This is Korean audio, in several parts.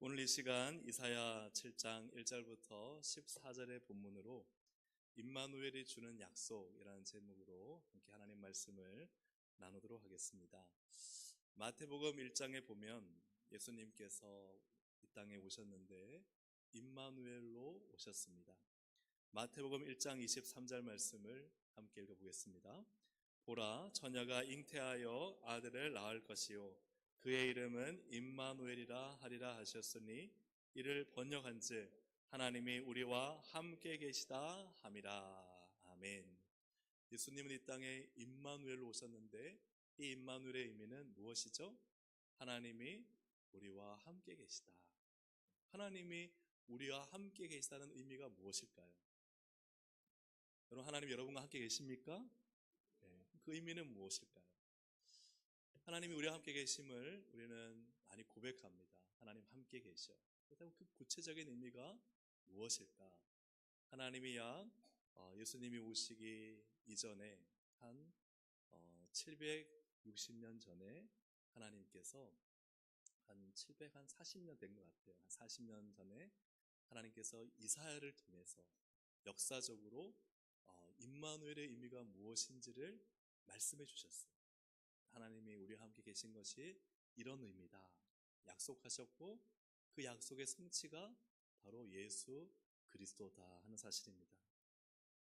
오늘 이 시간 이사야 7장 1절부터 14절의 본문으로 임마누엘이 주는 약속이라는 제목으로 함께 하나님 말씀을 나누도록 하겠습니다. 마태복음 1장에 보면 예수님께서 이 땅에 오셨는데 임마누엘로 오셨습니다. 마태복음 1장 23절 말씀을 함께 읽어보겠습니다. 보라, 처녀가 잉태하여 아들을 낳을 것이요 그의 이름은 임마누엘이라 하리라 하셨으니 이를 번역한즉 하나님이 우리와 함께 계시다 함이라. 아멘. 예수님은 이 땅에 임마누엘로 오셨는데 이 임마누엘의 의미는 무엇이죠? 하나님이 우리와 함께 계시다. 하나님이 우리와 함께 계시다는 의미가 무엇일까요? 여러분, 하나님 여러분과 함께 계십니까? 네, 그 의미는 무엇일까요? 하나님이 우리와 함께 계심을 우리는 많이 고백합니다. 하나님 함께 계셔. 그렇다면 그 구체적인 의미가 무엇일까? 하나님이 약 예수님이 오시기 이전에 한 760년 전에 하나님께서 한 740년 된 것 같아요. 한 40년 전에 하나님께서 이사야를 통해서 역사적으로 임마누엘의 의미가 무엇인지를 말씀해 주셨어요. 하나님이 우리와 함께 계신 것이 이런 의미다 약속하셨고 그 약속의 성취가 바로 예수 그리스도다 하는 사실입니다.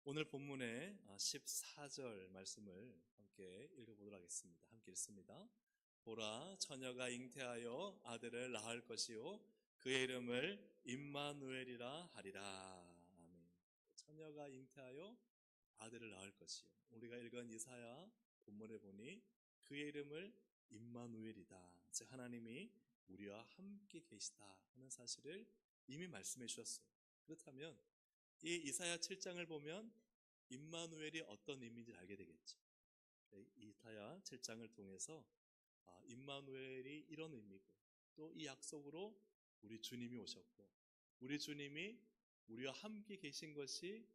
오늘 본문의 14절 말씀을 함께 읽어보도록 하겠습니다. 함께 읽습니다. 보라, 처녀가 잉태하여 아들을 낳을 것이요 그의 이름을 임마누엘이라 하리라. 아멘. 처녀가 잉태하여 아들을 낳을 것이요. 우리가 읽은 이사야 본문에 보니 그의 이름을 임마누엘이다. 즉 하나님이 우리와 함께 계시다 하는 사실을 이미 말씀해 주셨어요. 그렇다면 이 이사야 7장을 보면 임마누엘이 어떤 의미인지 알게 되겠죠. 이사야 7장을 통해서 임마누엘이 이런 의미고 또 이 약속으로 우리 주님이 오셨고 우리 주님이 우리와 함께 계신 것이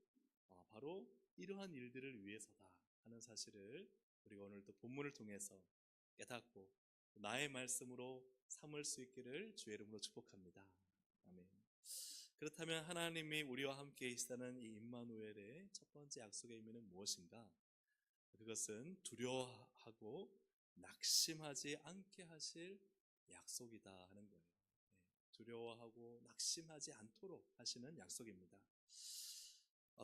바로 이러한 일들을 위해서다 하는 사실을 우리가 오늘 또 본문을 통해서 깨닫고 나의 말씀으로 삼을 수 있기를 주의 이름으로 축복합니다. 아멘. 그렇다면 하나님이 우리와 함께 계시다는 이 임마누엘의 첫 번째 약속의 의미는 무엇인가? 그것은 두려워하고 낙심하지 않게 하실 약속이다 하는 거예요. 두려워하고 낙심하지 않도록 하시는 약속입니다.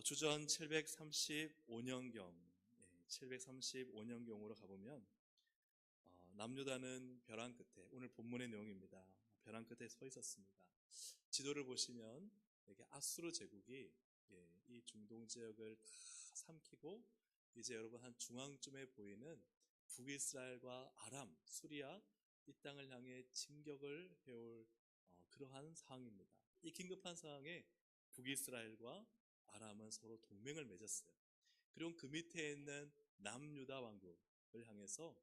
주전 735년경 735년경으로 가보면 남유다는 벼랑 끝에, 오늘 본문의 내용입니다. 벼랑 끝에 서 있었습니다. 지도를 보시면 이렇게 아수르 제국이 이 중동 지역을 다 삼키고 이제 여러분 한 중앙쯤에 보이는 북이스라엘과 아람, 수리아 이 땅을 향해 진격을 해올 그러한 상황입니다. 이 긴급한 상황에 북이스라엘과 아람은 서로 동맹을 맺었어요. 그리고 그 밑에 있는 남유다 왕국을 향해서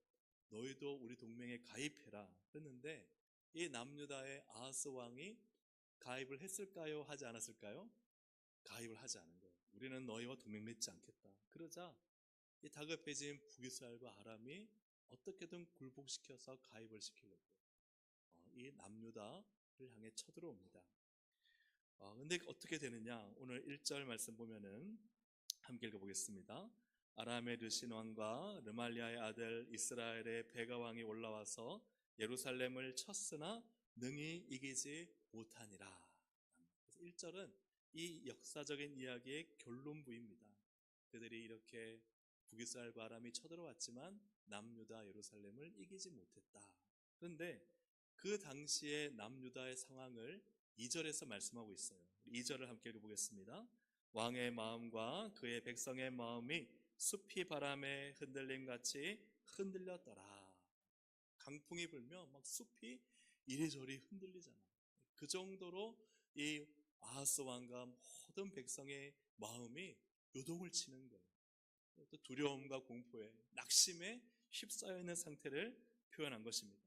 너희도 우리 동맹에 가입해라 했는데 이 남유다의 아하스 왕이 가입을 했을까요? 하지 않았을까요? 가입을 하지 않은 거예요. 우리는 너희와 동맹 맺지 않겠다. 그러자 이 다급해진 북이스라엘과 아람이 어떻게든 굴복시켜서 가입을 시키려고 이 남유다를 향해 쳐들어옵니다. 근데 어떻게 되느냐? 오늘 1절 말씀 보면은 함께 읽어보겠습니다. 아람의 르신 왕과 르말리아의 아들 이스라엘의 베가 왕이 올라와서 예루살렘을 쳤으나 능히 이기지 못하니라. 1절은 이 역사적인 이야기의 결론부입니다. 그들이 이렇게 북이스라엘과 아람이 쳐들어왔지만 남유다 예루살렘을 이기지 못했다. 그런데 그 당시의 남유다의 상황을 2절에서 말씀하고 있어요. 2절을 함께 읽어보겠습니다. 왕의 마음과 그의 백성의 마음이 숲이 바람에 흔들림같이 흔들렸더라. 강풍이 불면 막 숲이 이리저리 흔들리잖아요. 그 정도로 이 아하스 왕과 모든 백성의 마음이 요동을 치는 거예요. 또 두려움과 공포에 낙심에 휩싸여 있는 상태를 표현한 것입니다.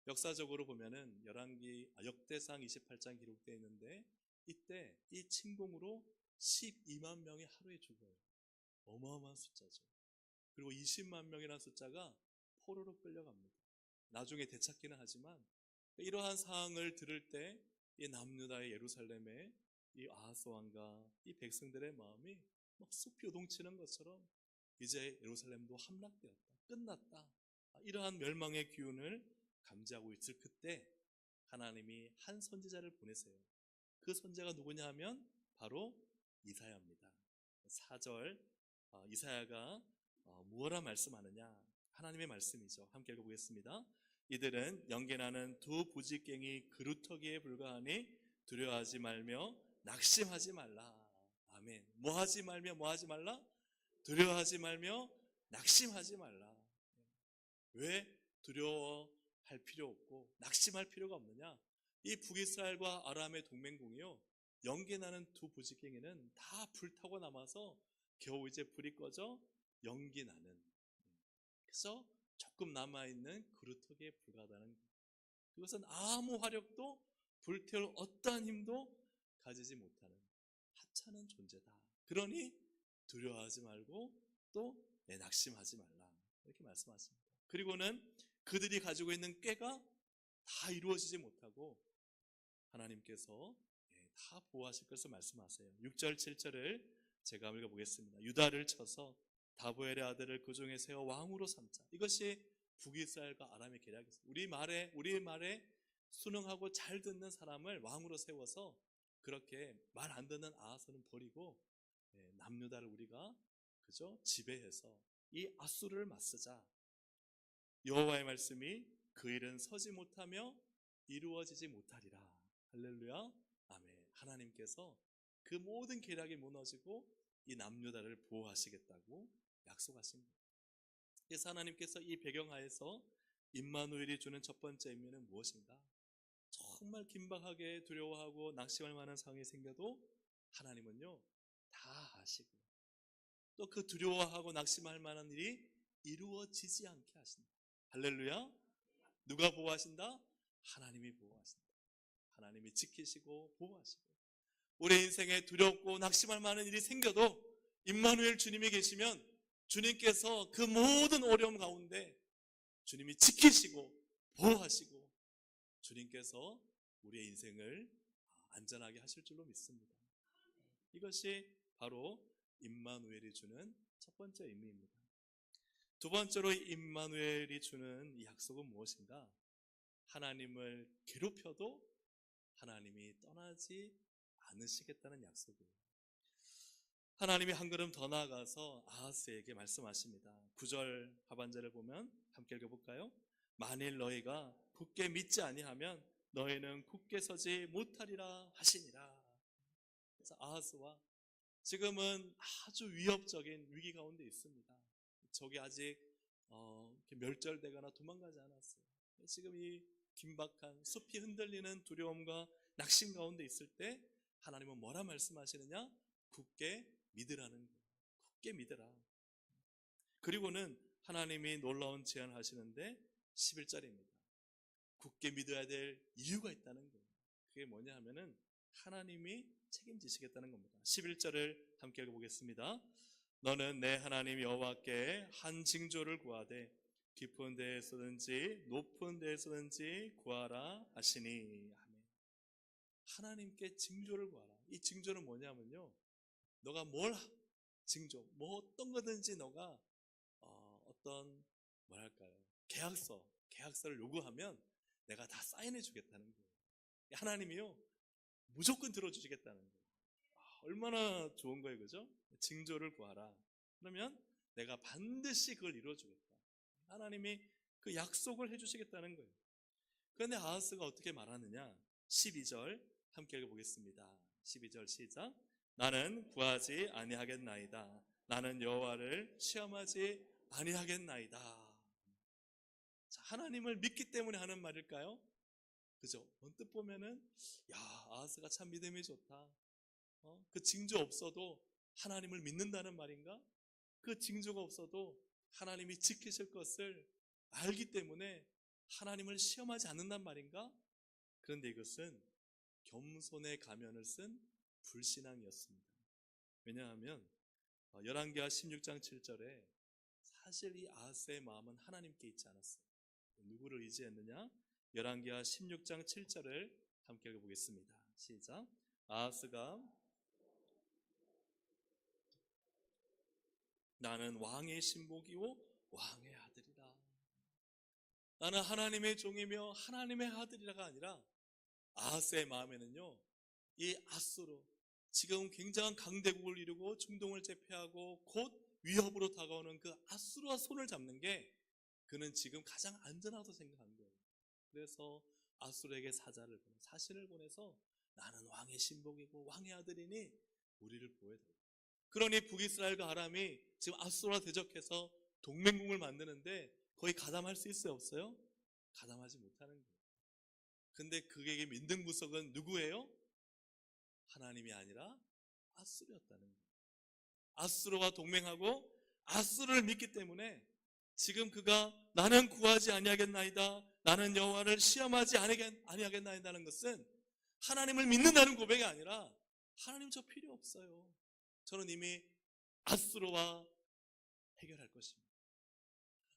역사적으로 보면은 역대상 28장 기록되어 있는데 이때 이 침공으로 12만 명이 하루에 죽어요. 어마어마한 숫자죠. 그리고 20만 명이라는 숫자가 포로로 끌려갑니다. 나중에 되찾기는 하지만 이러한 상황을 들을 때 이 남유다의 예루살렘에 이 아하스 왕과 이 백성들의 마음이 막 숲이 요동치는 것처럼 이제 예루살렘도 함락되었다, 끝났다, 이러한 멸망의 기운을 감지하고 있을 그때 하나님이 한 선지자를 보내세요. 그 선지자가 누구냐 하면 바로 이사야입니다. 4절 이사야가 무엇라 말씀하느냐, 하나님의 말씀이죠. 함께 읽어보겠습니다. 이들은 연기나는 두 부지깽이 그루터기에 불과하니 두려워하지 말며 낙심하지 말라. 아멘. 뭐하지 말며 뭐하지 말라? 두려워하지 말며 낙심하지 말라. 왜 두려워할 필요 없고 낙심할 필요가 없느냐? 이 북이스라엘과 아람의 동맹국이요, 연기나는 두 부지깽이는 다 불타고 남아서 겨우 이제 불이 꺼져 연기나는, 그래서 조금 남아있는 그루터기에 불과하다는 것. 그것은 아무 화력도 불태울 어떠한 힘도 가지지 못하는 하찮은 존재다. 그러니 두려워하지 말고 또 낙심하지 말라, 이렇게 말씀하십니다. 그리고는 그들이 가지고 있는 꾀가 다 이루어지지 못하고 하나님께서 다 보호하실 것을 말씀하세요. 6절 7절을 제가 읽어보겠습니다. 유다를 쳐서 다보엘의 아들을 그 중에 세워 왕으로 삼자. 이것이 북이스라엘과 아람의 계략이었어요. 우리 말에 순응하고 잘 듣는 사람을 왕으로 세워서 그렇게 말 안 듣는 아하스는 버리고 남유다를 우리가 그죠 지배해서 이 아수르를 맞서자. 여호와의 말씀이 그 일은 서지 못하며 이루어지지 못하리라. 할렐루야. 아멘. 하나님께서 그 모든 계략이 무너지고 이 남유다를 보호하시겠다고 약속하십니다. 그래서 하나님께서 이 배경하에서 임마누엘이 주는 첫 번째 의미는 무엇인가? 정말 긴박하게 두려워하고 낙심할 만한 상황이 생겨도 하나님은요 다 아시고 또 그 두려워하고 낙심할 만한 일이 이루어지지 않게 하신다. 할렐루야. 누가 보호하신다? 하나님이 보호하신다. 하나님이 지키시고 보호하시고, 우리 인생에 두렵고 낙심할 만한 일이 생겨도 임마누엘 주님이 계시면 주님께서 그 모든 어려움 가운데 주님이 지키시고 보호하시고 주님께서 우리의 인생을 안전하게 하실 줄로 믿습니다. 이것이 바로 임마누엘이 주는 첫 번째 의미입니다. 두 번째로 임마누엘이 주는 이 약속은 무엇인가? 하나님을 괴롭혀도 하나님이 떠나지 않으시겠다는 약속이에요. 하나님이 한 걸음 더 나아가서 아하스에게 말씀하십니다. 9절 하반절을 보면 함께 읽어볼까요? 만일 너희가 굳게 믿지 아니하면 너희는 굳게 서지 못하리라 하시니라. 그래서 아하스와 지금은 아주 위협적인 위기 가운데 있습니다. 적이 아직 멸절되거나 도망가지 않았어요. 지금 이 긴박한 숲이 흔들리는 두려움과 낙심 가운데 있을 때 하나님은 뭐라 말씀하시느냐? 굳게 믿으라는 거예요. 굳게 믿으라. 그리고는 하나님이 놀라운 제안을 하시는데 11절입니다. 굳게 믿어야 될 이유가 있다는 거예요. 그게 뭐냐 하면은 하나님이 책임지시겠다는 겁니다. 11절을 함께 읽어보겠습니다. 너는 내 하나님 여호와께 한 징조를 구하되 깊은 데에서든지 높은 데에서든지 구하라 하시니. 하나님께 징조를 구하라. 이 징조는 뭐냐면요, 너가 뭘 징조, 뭐 어떤 거든지 너가 어떤 뭐랄까요, 계약서를 요구하면 내가 다 사인해 주겠다는 거예요. 하나님이요 무조건 들어주시겠다는 거예요. 얼마나 좋은 거예요, 그죠? 징조를 구하라. 그러면 내가 반드시 그걸 이루어주겠다. 하나님이 그 약속을 해주시겠다는 거예요. 그런데 아하스가 어떻게 말하느냐? 12절 함께 읽어보겠습니다. 12절 시작. 나는 구하지 아니하겠나이다. 나는 여호와를 시험하지 아니하겠나이다. 자, 하나님을 믿기 때문에 하는 말일까요? 그죠? 언뜻 보면은 아하스가 참 믿음이 좋다. 그 징조 없어도 하나님을 믿는다는 말인가? 그 징조가 없어도 하나님이 지키실 것을 알기 때문에 하나님을 시험하지 않는단 말인가? 그런데 이것은 겸손의 가면을 쓴 불신앙이었습니다. 왜냐하면 열왕기하 16장 7절에 사실 이 아하스의 마음은 하나님께 있지 않았어요. 누구를 의지했느냐? 열왕기하 16장 7절을 함께 읽어보겠습니다. 시작. 아하스가 나는 왕의 신복이요 왕의 아들이라. 나는 하나님의 종이며 하나님의 아들이라가 아니라 아하스의 마음에는요, 이 아수르, 지금 굉장한 강대국을 이루고 중동을 제패하고 곧 위협으로 다가오는 그 아수르와 손을 잡는 게 그는 지금 가장 안전하다고 생각한 거예요. 그래서 아수르에게 사신을 보내서 나는 왕의 신복이고 왕의 아들이니 우리를 보호해달라. 그러니 북이스라엘과 아람이 지금 아수르와 대적해서 동맹국을 만드는데 거의 가담할 수 있어요, 없어요? 가담하지 못하는 거예요. 근데 그에게 민등부석은 누구예요? 하나님이 아니라 아수르였다는 거예요. 아수르와 동맹하고 아수르를 믿기 때문에 지금 그가 나는 구하지 아니하겠나이다, 나는 여호와를 시험하지 아니하겠나이다는 것은 하나님을 믿는다는 고백이 아니라 하나님 저 필요 없어요, 저는 이미 아수르와 해결할 것입니다.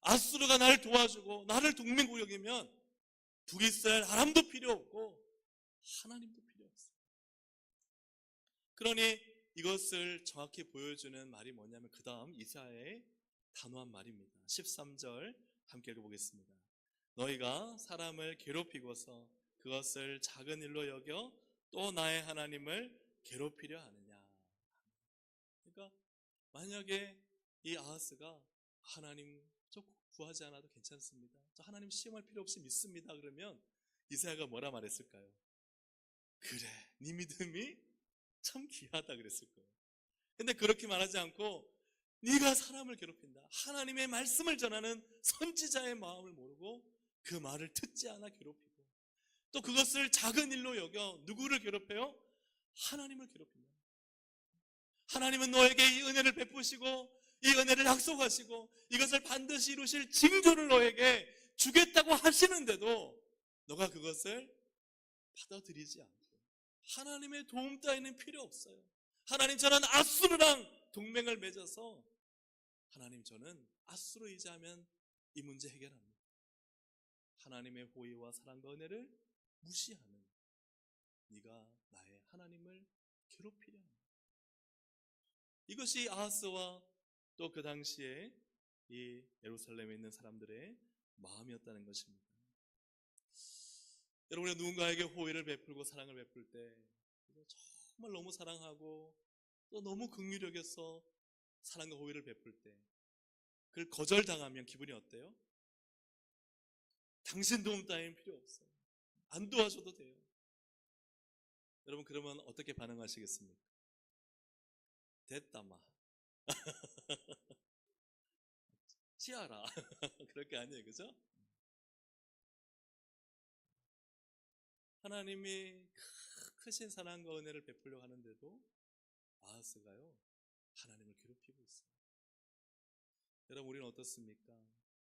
아수르가 나를 도와주고 나를 동맹국 여기면 북이스라엘 아람도 필요 없고 하나님도 필요 없어요. 그러니 이것을 정확히 보여주는 말이 뭐냐면 그 다음 이사야의 단호한 말입니다. 13절 함께 읽어보겠습니다. 너희가 사람을 괴롭히고서 그것을 작은 일로 여겨 또 나의 하나님을 괴롭히려 하느냐. 그러니까 만약에 이 아하스가 하나님 저 구하지 않아도 괜찮습니다, 저 하나님 시험할 필요 없이 믿습니다, 그러면 이사야가 뭐라 말했을까요? 그래, 네 믿음이 참 귀하다 그랬을 거예요. 근데 그렇게 말하지 않고 네가 사람을 괴롭힌다, 하나님의 말씀을 전하는 선지자의 마음을 모르고 그 말을 듣지 않아 괴롭히고 또 그것을 작은 일로 여겨 누구를 괴롭혀요? 하나님을 괴롭힌다. 하나님은 너에게 이 은혜를 베푸시고 이 은혜를 약속하시고 이것을 반드시 이루실 징조를 너에게 주겠다고 하시는데도 너가 그것을 받아들이지 않고 하나님의 도움 따위는 필요 없어요. 하나님, 저는 아수르랑 동맹을 맺어서 하나님, 저는 아수르 의지하면 이 문제 해결합니다. 하나님의 호의와 사랑과 은혜를 무시하는 네가 나의 하나님을 괴롭히려 합니다. 이것이 아하스와 또 그 당시에 이 예루살렘에 있는 사람들의 마음이었다는 것입니다. 여러분이 누군가에게 호의를 베풀고 사랑을 베풀 때 정말 너무 사랑하고 또 너무 긍휼히 여겨서 사랑과 호의를 베풀 때 그걸 거절당하면 기분이 어때요? 당신 도움 따위는 필요 없어요, 안 도와줘도 돼요. 여러분, 그러면 어떻게 반응하시겠습니까? 됐다마 치아라 그럴 게 아니에요, 그죠? 하나님이 크신 사랑과 은혜를 베풀려 하는데도 아하스가요, 하나님을 괴롭히고 있어요. 여러분, 우리는 어떻습니까?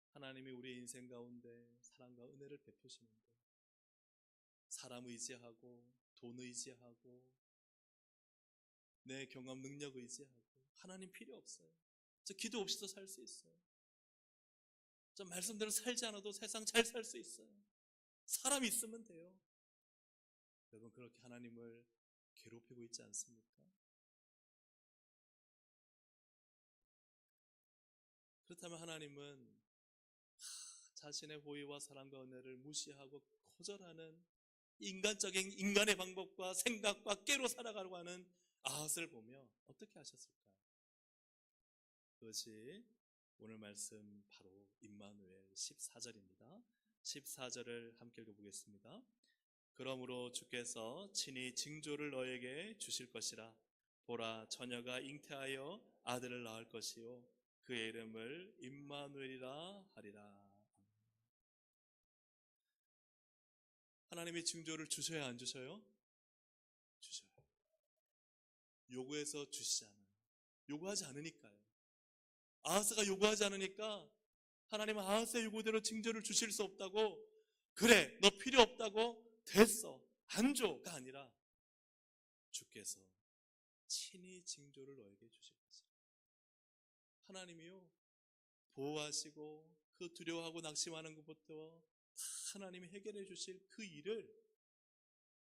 하나님이 우리 인생 가운데 사랑과 은혜를 베푸시는데 사람 의지하고 돈 의지하고 내 경험 능력 의지하고 하나님 필요 없어요, 저 기도 없이도 살 수 있어요, 저 말씀대로 살지 않아도 세상 잘 살 수 있어요, 사람 있으면 돼요. 여러분, 그렇게 하나님을 괴롭히고 있지 않습니까? 그렇다면 하나님은 자신의 호의와 사랑과 은혜를 무시하고 거절하는 인간적인 인간의 방법과 생각과 깨로 살아가려고 하는 아하스를 보며 어떻게 하셨을까? 그것이 오늘 말씀 바로 임마누엘 14절입니다. 14절을 함께 읽어보겠습니다. 그러므로 주께서 친히 징조를 너에게 주실 것이라. 보라, 처녀가 잉태하여 아들을 낳을 것이요 그의 이름을 임마누엘이라 하리라. 하나님이 징조를 주셔야 안 주셔요? 주셔요. 요구해서 주시잖아요. 요구하지 않으니까요. 아하스가 요구하지 않으니까 하나님은 아하스의 요구대로 징조를 주실 수 없다고, 그래 너 필요 없다고 됐어 안 줘가 아니라 주께서 친히 징조를 너에게 주실 것이다. 하나님이요, 보호하시고 그 두려워하고 낙심하는 것부터 다 하나님이 해결해 주실 그 일을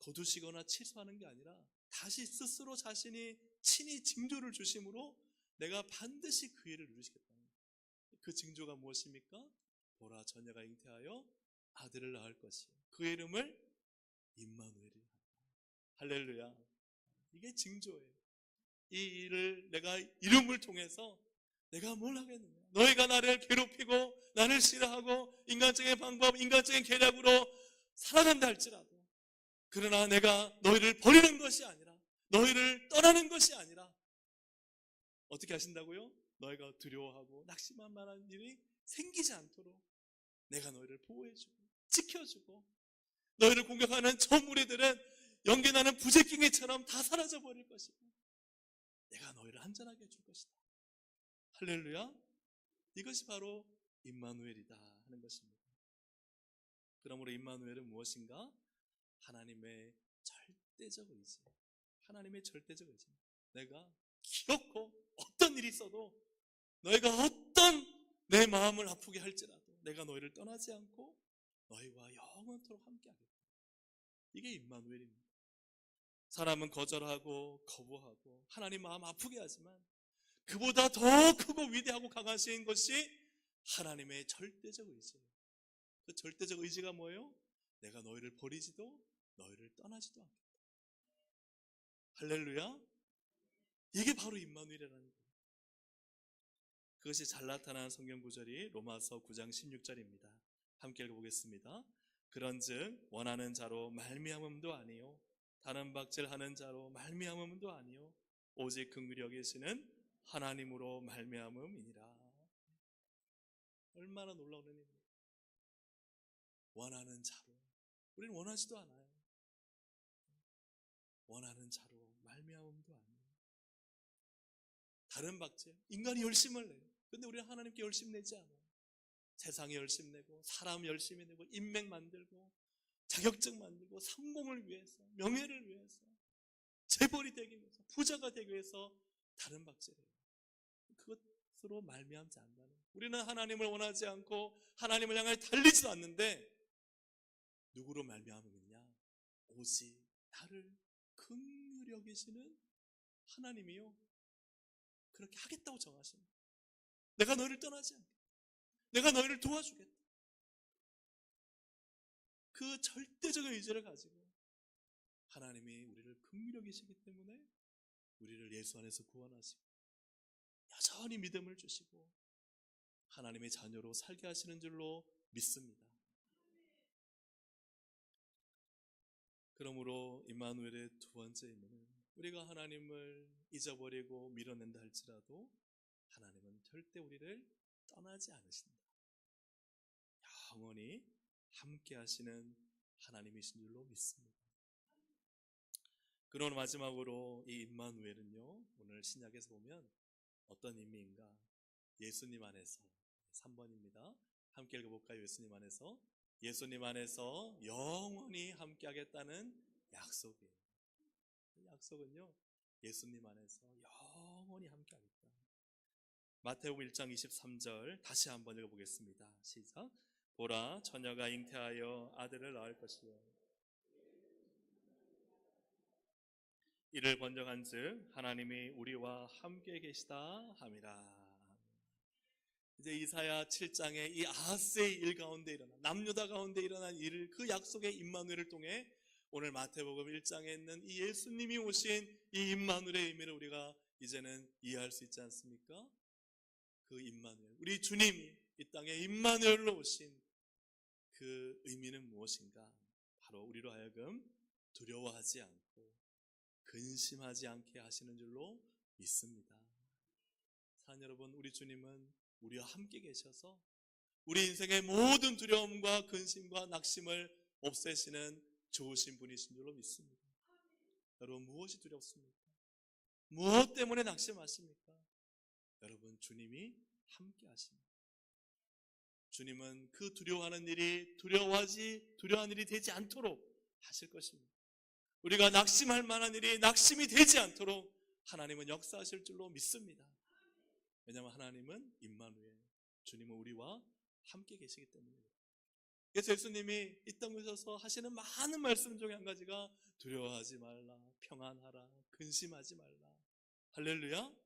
거두시거나 취소하는 게 아니라 다시 스스로 자신이 친히 징조를 주심으로 내가 반드시 그 일을 이루시겠다. 그 징조가 무엇입니까? 보라, 처녀가 잉태하여 아들을 낳을 것이요 그 이름을 임마누엘이라. 할렐루야. 이게 징조예요. 이 일을 내가 이름을 통해서 내가 뭘 하겠느냐? 너희가 나를 괴롭히고 나를 싫어하고 인간적인 방법, 인간적인 계략으로 살아간다 할지라도, 그러나 내가 너희를 버리는 것이 아니라, 너희를 떠나는 것이 아니라 어떻게 하신다고요? 너희가 두려워하고 낙심할 만한 일이 생기지 않도록 내가 너희를 보호해주고 지켜주고, 너희를 공격하는 저 무리들은 연기나는 부재깽이처럼 다 사라져버릴 것이고 내가 너희를 안전하게 해줄 것이다. 할렐루야. 이것이 바로 임마누엘이다 하는 것입니다. 그러므로 임마누엘은 무엇인가? 하나님의 절대적 의지, 하나님의 절대적 의지. 내가 기어코 어떤 일이 있어도, 너희가 어떤 내 마음을 아프게 할지라도 내가 너희를 떠나지 않고 너희와 영원토록 함께하겠다. 이게 임마누엘입니다. 사람은 거절하고 거부하고 하나님 마음 아프게 하지만 그보다 더 크고 위대하고 강하신 것이 하나님의 절대적 의지예요. 그 절대적 의지가 뭐예요? 내가 너희를 버리지도 너희를 떠나지도 않겠다. 할렐루야. 이게 바로 임마누엘이라는 거예요. 그것이 잘 나타난 성경 구절이 로마서 9장 16절입니다. 함께 읽어보겠습니다. 그런즉 원하는 자로 말미암음도 아니요 다른 박질하는 자로 말미암음도 아니요 오직 긍휼히 여기시는 하나님으로 말미암음이니라. 얼마나 놀라운 은혜입니까? 원하는 자로. 우리는 원하지도 않아요. 원하는 자로 말미암음도 아니요 다른 박질. 인간이 열심을 내요. 근데 우리는 하나님께 열심 내지 않아요. 세상에 열심 내고, 사람 열심히 내고, 인맥 만들고, 자격증 만들고, 성공을 위해서, 명예를 위해서, 재벌이 되기 위해서, 부자가 되기 위해서 다른 박질이에요. 그것으로 말미암지 않는다는 거예요. 우리는 하나님을 원하지 않고 하나님을 향해 달리지도 않는데 누구로 말미암으느냐? 오직 나를 긍휼히 여기시는 하나님이요 그렇게 하겠다고 정하십니다. 내가 너희를 떠나지 않겠다. 내가 너희를 도와주겠다. 그 절대적 의지를 가지고 하나님이 우리를 긍휼히 여기시기 때문에 우리를 예수 안에서 구원하시고 여전히 믿음을 주시고 하나님의 자녀로 살게 하시는 줄로 믿습니다. 그러므로 임마누엘의 두 번째 의미는 우리가 하나님을 잊어버리고 밀어낸다 할지라도 하나님은 절대 우리를 떠나지 않으신다. 영원히 함께 하시는 하나님이신 줄로 믿습니다. 그러나 마지막으로 이 임마누엘은요, 오늘 신약에서 보면 어떤 의미인가? 예수님 안에서 3번입니다. 함께 읽어볼까요? 예수님 안에서. 예수님 안에서 영원히 함께 하겠다는 약속이에요. 이 약속은요, 예수님 안에서 영원히 함께 하겠다. 마태복음 1장 23절 다시 한번 읽어보겠습니다. 시작. 보라, 처녀가 잉태하여 아들을 낳을 것이요 이를 번정한즉 하나님이 우리와 함께 계시다 함이라. 이제 이사야 7장의 이 아하스의 일 가운데 일어난, 남유다 가운데 일어난 일을, 그 약속의 임마누엘을 통해 오늘 마태복음 1장에 있는 이 예수님이 오신 이 임마누엘의 의미를 우리가 이제는 이해할 수 있지 않습니까? 그 임마누엘, 우리 주님이 이 땅에 임마누엘로 오신 그 의미는 무엇인가? 바로 우리로 하여금 두려워하지 않고 근심하지 않게 하시는 줄로 믿습니다. 사랑하는 여러분, 우리 주님은 우리와 함께 계셔서 우리 인생의 모든 두려움과 근심과 낙심을 없애시는 좋으신 분이신 줄로 믿습니다. 여러분, 무엇이 두렵습니까? 무엇 때문에 낙심하십니까? 여러분, 주님이 함께 하십니다. 주님은 그 두려워하는 일이 두려워한 일이 되지 않도록 하실 것입니다. 우리가 낙심할 만한 일이 낙심이 되지 않도록 하나님은 역사하실 줄로 믿습니다. 왜냐하면 하나님은 임마누엘, 주님은 우리와 함께 계시기 때문입니다. 그래서 예수님이 이 땅에 오셔서 하시는 많은 말씀 중에 한 가지가 두려워하지 말라, 평안하라, 근심하지 말라. 할렐루야.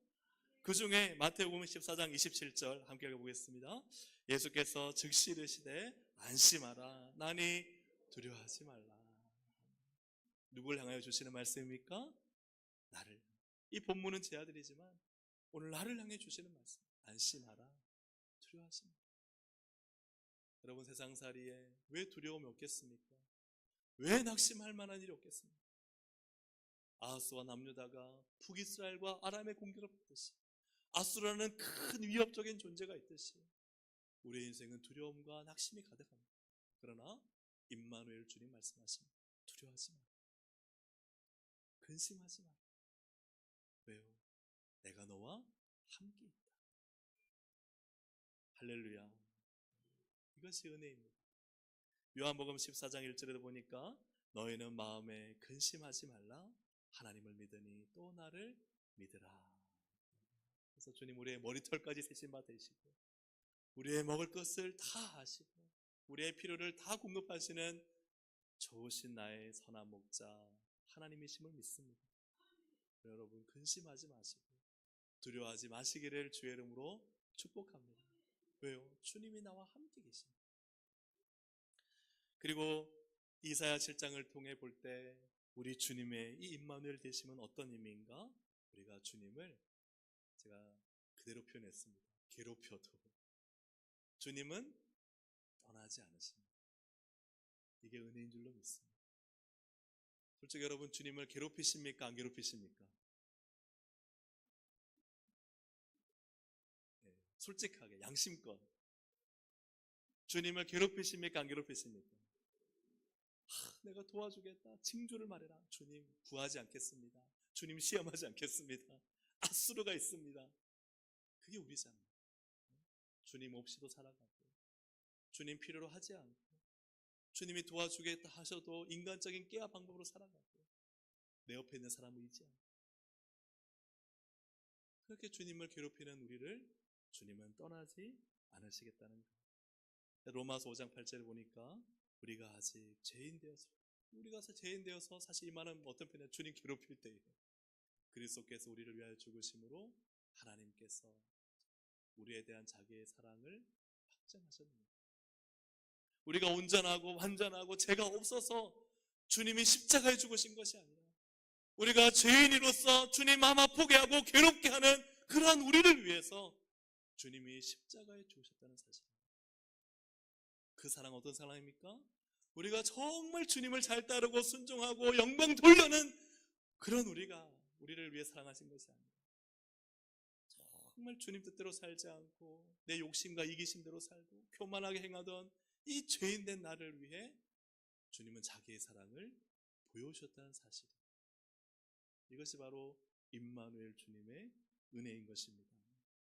그 중에 마태복음 14장 27절 함께 읽어보겠습니다. 예수께서 즉시 이르시되 안심하라, 나니 두려워하지 말라. 누굴 향하여 주시는 말씀입니까? 나를. 이 본문은 제 아들이지만 오늘 나를 향해 주시는 말씀. 안심하라, 두려워하지 말라. 여러분, 세상살이에 왜 두려움이 없겠습니까? 왜 낙심할 만한 일이 없겠습니까? 아하스와 남유다가 북이스라엘과 아람의 공격을 받듯이, 아수라는 큰 위협적인 존재가 있듯이 우리의 인생은 두려움과 낙심이 가득합니다. 그러나 임마누엘 주님 말씀하십니다. 두려워하지 마라, 근심하지 마라. 왜요? 내가 너와 함께 있다. 할렐루야. 이것이 은혜입니다. 요한복음 14장 1절에도 보니까 너희는 마음에 근심하지 말라, 하나님을 믿으니 또 나를 믿으라. 그래서 주님 우리의 머리털까지 세신 바 되시고 우리의 먹을 것을 다 하시고 우리의 필요를 다 공급하시는 좋으신 나의 선한 목자 하나님이심을 믿습니다. 여러분, 근심하지 마시고 두려워하지 마시기를 주의 이름으로 축복합니다. 왜요? 주님이 나와 함께 계십니다. 그리고 이사야 7장을 통해 볼 때 우리 주님의 이 임마누엘 되심은 어떤 의미인가? 우리가 주님을, 제가 그대로 표현했습니다. 괴롭혀도 주님은 떠나지 않으십니다. 이게 은혜인 줄로 믿습니다. 솔직히 여러분, 주님을 괴롭히십니까? 안 괴롭히십니까? 네, 솔직하게 양심껏 주님을 괴롭히십니까? 안 괴롭히십니까? 내가 도와주겠다, 징조를 말해라. 주님 구하지 않겠습니다. 주님 시험하지 않겠습니다. 아수르가 있습니다. 그게 우리잖아요. 주님 없이도 살아가고 주님 필요로 하지 않고 주님이 도와주겠다 하셔도 인간적인 깨야 방법으로 살아가고 내 옆에 있는 사람을 의지하고, 그렇게 주님을 괴롭히는 우리를 주님은 떠나지 않으시겠다는 거예요. 로마서 5장 8절을 보니까 우리가 아직 죄인 되어서 사실 이 말은 어떤 편이야? 주님 괴롭힐 때에 그리스도께서 우리를 위하여 죽으심으로 하나님께서 우리에 대한 자기의 사랑을 확증하셨습니다. 우리가 온전하고 완전하고 죄가 없어서 주님이 십자가에 죽으신 것이 아니라 우리가 죄인으로서 주님 아마 포기하고 괴롭게 하는 그러한 우리를 위해서 주님이 십자가에 죽으셨다는 사실입니다. 그 사랑 어떤 사랑입니까? 우리가 정말 주님을 잘 따르고 순종하고 영광 돌려는 그런 우리를 위해 사랑하신 것이 아니라 정말 주님 뜻대로 살지 않고 내 욕심과 이기심대로 살고 교만하게 행하던 이 죄인된 나를 위해 주님은 자기의 사랑을 보여주셨다는 사실입니다. 이것이 바로 임마누엘 주님의 은혜인 것입니다.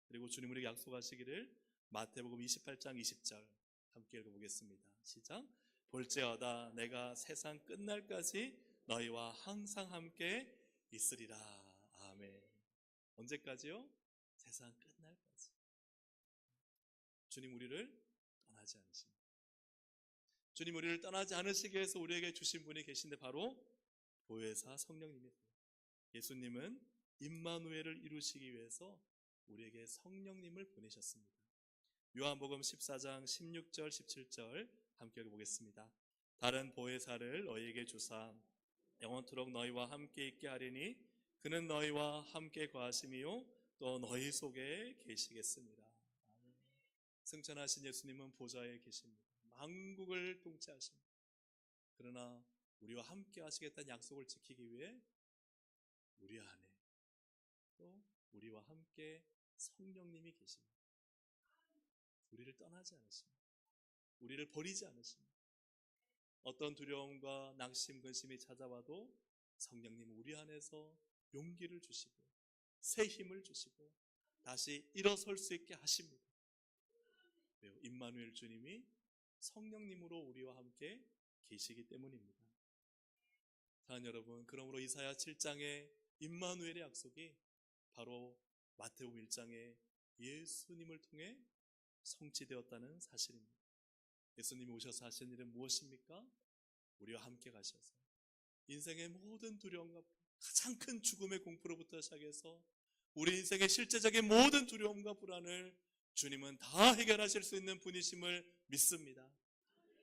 그리고 주님 우리에게 약속하시기를 마태복음 28장 20절 함께 읽어보겠습니다. 시작. 볼지어다 내가 세상 끝날까지 너희와 항상 함께 있으리라. 아멘. 언제까지요? 세상 끝날까지. 주님 우리를 떠나지 않으십니다. 주님 우리를 떠나지 않으시기 위해서 우리에게 주신 분이 계신데 바로 보혜사 성령님이세요. 예수님은 임마누엘을 이루시기 위해서 우리에게 성령님을 보내셨습니다. 요한복음 14장 16절 17절 함께 읽어보겠습니다. 다른 보혜사를 너희에게 주사 영원토록 너희와 함께 있게 하리니 그는 너희와 함께 거하심이요 또 너희 속에 계시겠습니다. 승천하신 예수님은 보좌에 계십니다. 만국을 통치하십니다. 그러나 우리와 함께 하시겠다는 약속을 지키기 위해 우리 안에 또 우리와 함께 성령님이 계십니다. 우리를 떠나지 않으십니다. 우리를 버리지 않으십니다. 어떤 두려움과 낙심, 근심이 찾아와도 성령님은 우리 안에서 용기를 주시고 새 힘을 주시고 다시 일어설 수 있게 하십니다. 왜요? 임마누엘 주님이 성령님으로 우리와 함께 계시기 때문입니다. 사랑하는 여러분, 그러므로 이사야 7장의 임마누엘의 약속이 바로 마태복음 1장의 예수님을 통해 성취되었다는 사실입니다. 예수님이 오셔서 하신 일은 무엇입니까? 우리와 함께 가셔서 인생의 모든 두려움과 가장 큰 죽음의 공포로부터 시작해서 우리 인생의 실제적인 모든 두려움과 불안을 주님은 다 해결하실 수 있는 분이심을 믿습니다.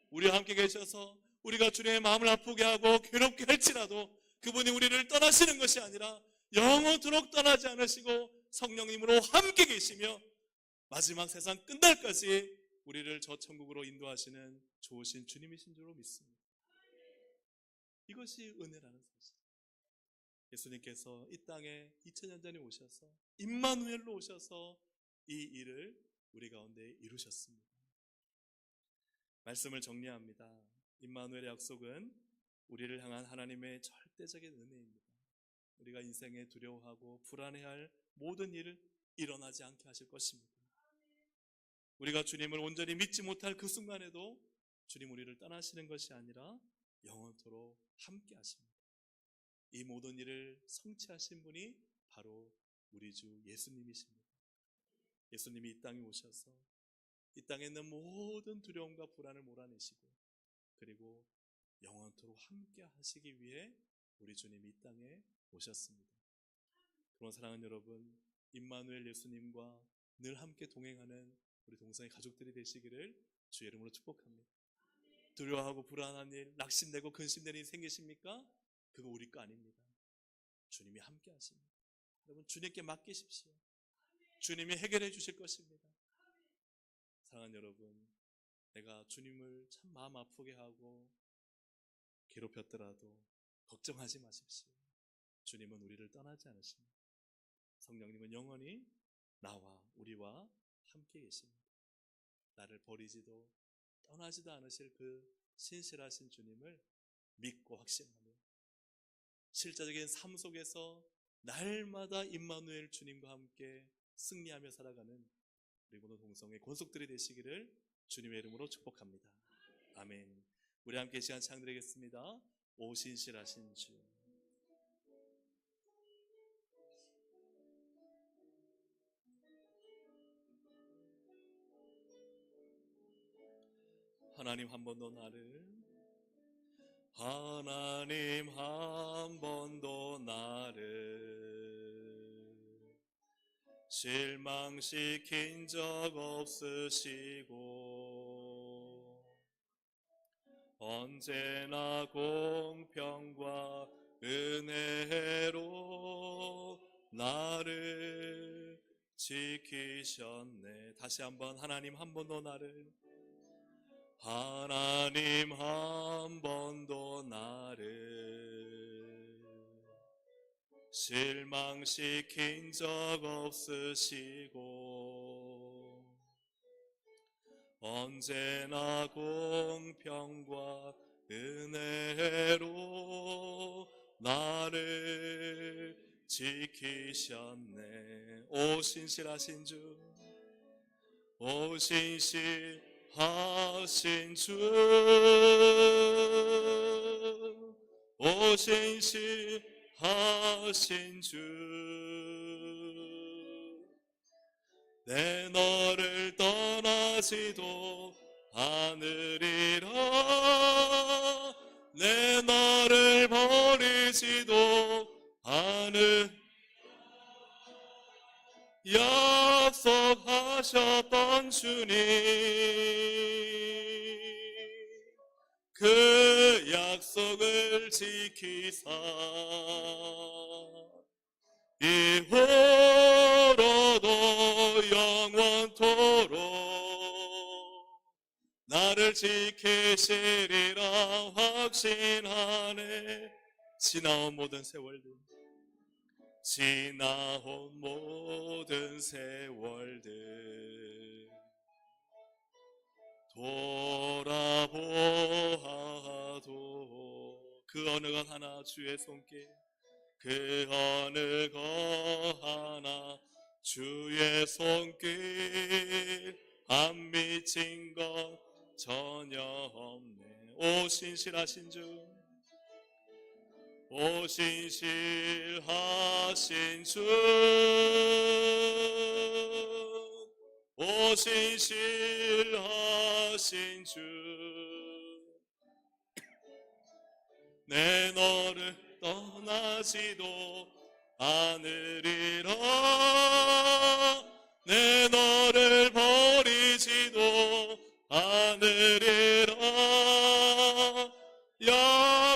우리와 함께 계셔서 우리가 주님의 마음을 아프게 하고 괴롭게 할지라도 그분이 우리를 떠나시는 것이 아니라 영원토록 떠나지 않으시고 성령님으로 함께 계시며 마지막 세상 끝날까지 우리를 저 천국으로 인도하시는 좋으신 주님이신 줄로 믿습니다. 이것이 은혜라는 사실. 예수님께서 이 땅에 2000년 전에 오셔서 임마누엘로 오셔서 이 일을 우리 가운데 이루셨습니다. 말씀을 정리합니다. 임마누엘의 약속은 우리를 향한 하나님의 절대적인 은혜입니다. 우리가 인생에 두려워하고 불안해할 모든 일을 일어나지 않게 하실 것입니다. 우리가 주님을 온전히 믿지 못할 그 순간에도 주님 우리를 떠나시는 것이 아니라 영원토록 함께 하십니다. 이 모든 일을 성취하신 분이 바로 우리 주 예수님이십니다. 예수님이 이 땅에 오셔서 이 땅에 있는 모든 두려움과 불안을 몰아내시고 그리고 영원토록 함께 하시기 위해 우리 주님이 이 땅에 오셨습니다. 그런 사랑하는 여러분, 임마누엘 예수님과 늘 함께 동행하는 우리 동성애 가족들이 되시기를 주의 이름으로 축복합니다. 두려워하고 불안한 일, 낙심되고 근심되는 일이 생기십니까? 그거 우리 거 아닙니다. 주님이 함께 하십니다. 여러분, 주님께 맡기십시오. 주님이 해결해 주실 것입니다. 사랑하는 여러분, 내가 주님을 참 마음 아프게 하고 괴롭혔더라도 걱정하지 마십시오. 주님은 우리를 떠나지 않으십니다. 성령님은 영원히 나와 우리와 함께 계십니다. 나를 버리지도 떠나지도 않으실 그 신실하신 주님을 믿고 확신하며 실제적인 삶 속에서 날마다 임마누엘 주님과 함께 승리하며 살아가는 우리 모든 동성의 권속들이 되시기를 주님의 이름으로 축복합니다. 아멘. 우리 함께 시간 창드리겠습니다. 오 신실하신 주. 하나님 한 번도 나를 하나님 한 번도 나를 실망시킨 적 없으시고 언제나 공평과 은혜로 나를 지키셨네. 다시 한번 하나님 한 번도 나를 하나님 한 번도 나를 실망시킨 적 없으시고 언제나 공평과 은혜로 나를 지키셨네. 오 신실하신 주, 오 신실하신 주, 오 신실하신 주, 내 너를 떠나지도 않으리라, 내 너를 버리지도 않으 약속하셨던 주님, 그 약속을 지키사 이후로도 영원토록 나를 지키시리라 확신하네. 지나온 모든 세월들, 지나온 모든 세월들 돌아보아도 그 어느 것 하나 주의 손길, 그 어느 것 하나 주의 손길 안 미친 것 전혀 없네. 오 신실하신 주, 오 신실하신 주, 오 신실하신 역사하신 주, 내 너를 떠나지도 않으리라. 내 너를 버리지도 않으리라.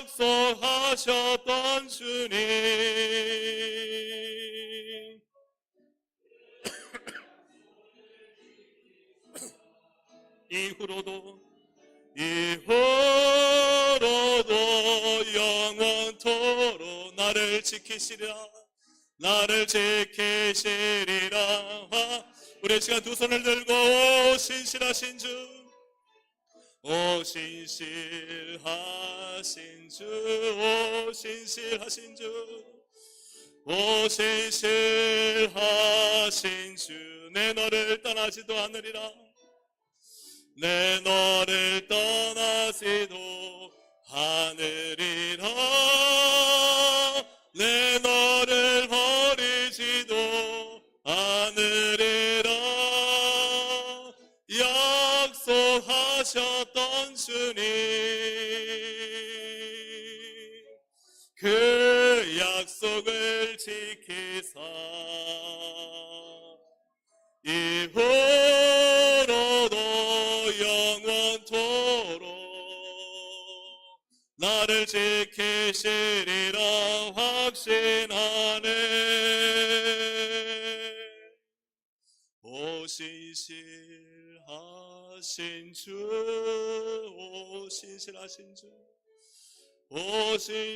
약속하셨던 주님, 이후로도 영원토록 나를 지키시리라. 나를 지키시리라. 우리 시간 두 손을 들고 오 신실하신 주, 오 신실하신 주, 오 신실하신 주, 오 신실하신 주, 내 너를 떠나지도 않으리라. 내 너를 떠나지도 않으리라. 내 너를 버리지도 않으리라. 약속하셨던 주님, 그 약속을 지키사 이후로도 영원토록 나를 지키시리라 확신하네. 오 신실하신 주, 오 신실하신 주, 오 신실하신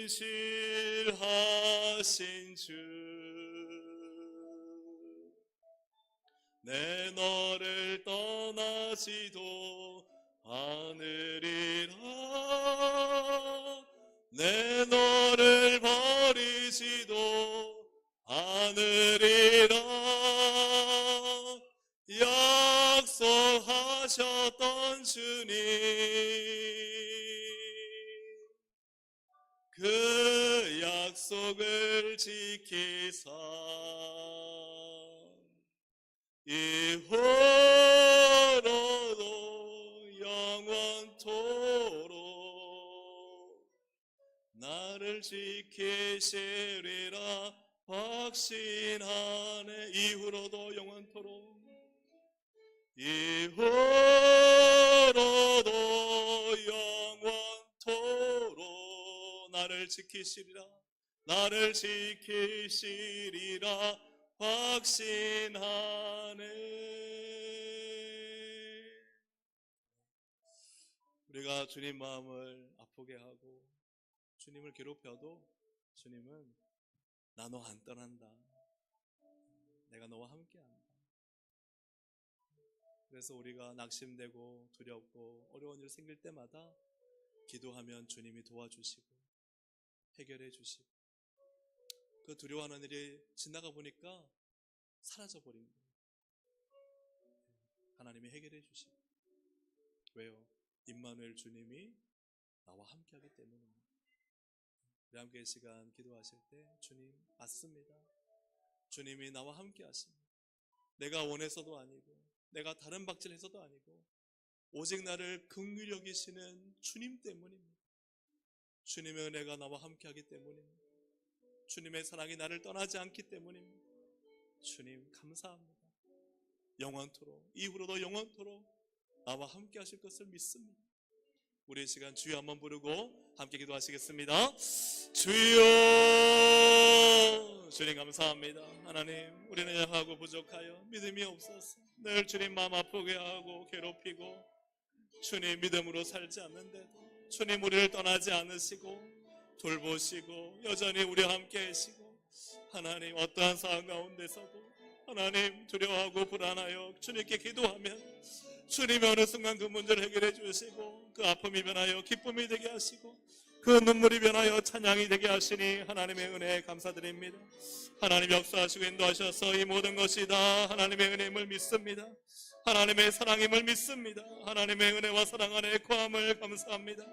주, 내 너를 떠나지도 않으리라. 내 너를 버리지도 않으리라. 약속하셨던 주님, 그 약속을 지키사 이후로도 영원토록 나를 지키시리라 확신하네. 이후로도 영원토록, 이후로도 영원토록 나를 지키시리라, 나를 지키시리라 확신하네. 우리가 주님 마음을 아프게 하고 주님을 괴롭혀도 주님은 나 너 안 떠난다, 내가 너와 함께한다. 그래서 우리가 낙심되고 두렵고 어려운 일 생길 때마다 기도하면 주님이 도와주시고 해결해 주시고, 그 두려워하는 일이 지나가 보니까 사라져버린 거예요. 하나님이 해결해 주시고. 왜요? 임마누엘 주님이 나와 함께하기 때문입니다. 우리 함께 시간 기도하실 때 주님 맞습니다. 주님이 나와 함께하십니다. 내가 원해서도 아니고 내가 다른 박질해서도 아니고 오직 나를 긍휼히 여기시는 주님 때문입니다. 주님의 은혜가 나와 함께하기 때문입니다. 주님의 사랑이 나를 떠나지 않기 때문입니다. 주님 감사합니다. 영원토록, 이후로도 영원토록 나와 함께 하실 것을 믿습니다. 우리 시간 주여 한번 부르고 함께 기도하시겠습니다. 주여, 주님 감사합니다. 하나님, 우리는 약하고 부족하여 믿음이 없어서 늘 주님 마음 아프게 하고 괴롭히고 주님 믿음으로 살지 않는데도 주님 우리를 떠나지 않으시고 돌보시고 여전히 우리와 함께 하시고, 하나님 어떠한 상황 가운데서도 하나님 두려워하고 불안하여 주님께 기도하면 주님이 어느 순간 그 문제를 해결해 주시고 그 아픔이 변하여 기쁨이 되게 하시고 그 눈물이 변하여 찬양이 되게 하시니 하나님의 은혜에 감사드립니다. 하나님 역사하시고 인도하셔서 이 모든 것이 다 하나님의 은혜임을 믿습니다. 하나님의 사랑임을 믿습니다. 하나님의 은혜와 사랑 안에 거함을 감사합니다.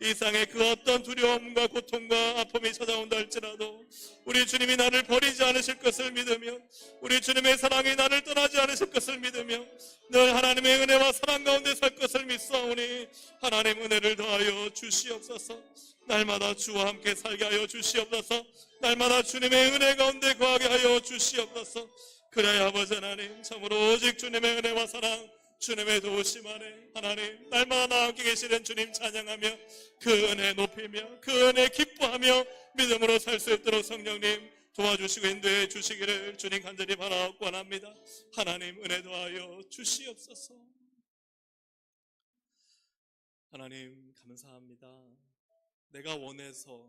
이 세상에 그 어떤 두려움과 고통과 아픔이 찾아온다 할지라도 우리 주님이 나를 버리지 않으실 것을 믿으며 우리 주님의 사랑이 나를 떠나지 않으실 것을 믿으며 늘 하나님의 은혜와 사랑 가운데 살 것을 믿사오니 하나님 은혜를 더하여 주시옵소서. 날마다 주와 함께 살게 하여 주시옵소서. 날마다 주님의 은혜 가운데 거하게 하여 주시옵소서. 그래야 아버지 하나님 참으로 오직 주님의 은혜와 사랑 주님의 도우심 안에 하나님 날마다 나와 함께 계시는 주님 찬양하며 그 은혜 높이며 그 은혜 기뻐하며 믿음으로 살 수 있도록 성령님 도와주시고 인도해 주시기를 주님 간절히 바라옵고 원합니다. 하나님 은혜 더하여 주시옵소서. 하나님 감사합니다. 내가 원해서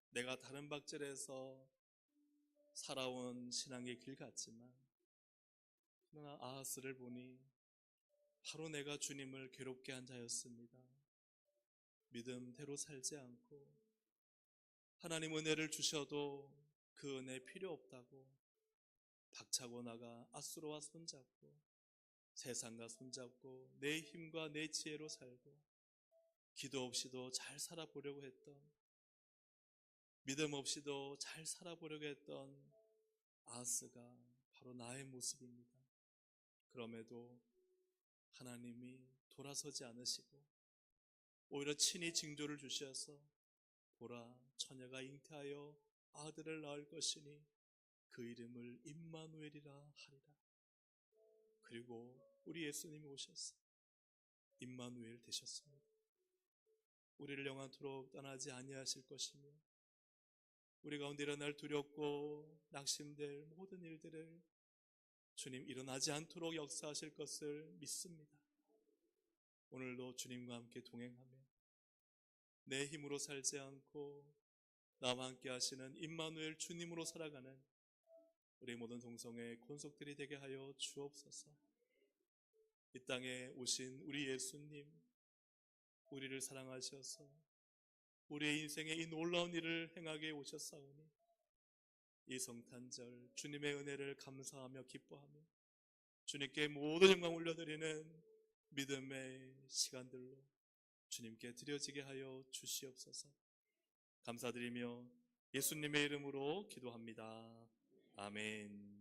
내가 다른 박질에서 살아온 신앙의 길 같지만 그러나 아하스를 보니 바로 내가 주님을 괴롭게 한 자였습니다. 믿음대로 살지 않고 하나님 은혜를 주셔도 그 은혜 필요 없다고 박차고 나가 앗수로와 손잡고 세상과 손잡고 내 힘과 내 지혜로 살고 기도 없이도 잘 살아보려고 했던 믿음 없이도 잘 살아보려고 했던 아하스가 바로 나의 모습입니다. 그럼에도 하나님이 돌아서지 않으시고 오히려 친히 징조를 주셔서 보라 처녀가 잉태하여 아들을 낳을 것이니 그 이름을 임마누엘이라 하리라. 그리고 우리 예수님이 오셔서 임마누엘 되셨습니다. 우리를 영원토록 떠나지 아니하실 것이며 우리 가운데 일어날 두렵고 낙심될 모든 일들을 주님 일어나지 않도록 역사하실 것을 믿습니다. 오늘도 주님과 함께 동행하며 내 힘으로 살지 않고 나와 함께 하시는 임마누엘 주님으로 살아가는 우리 모든 동성의 권속들이 되게 하여 주옵소서. 이 땅에 오신 우리 예수님, 우리를 사랑하셔서 우리의 인생에 이 놀라운 일을 행하게 오셨사오니 이 성탄절 주님의 은혜를 감사하며 기뻐하며 주님께 모든 영광 올려드리는 믿음의 시간들로 주님께 드려지게 하여 주시옵소서. 감사드리며 예수님의 이름으로 기도합니다. 아멘.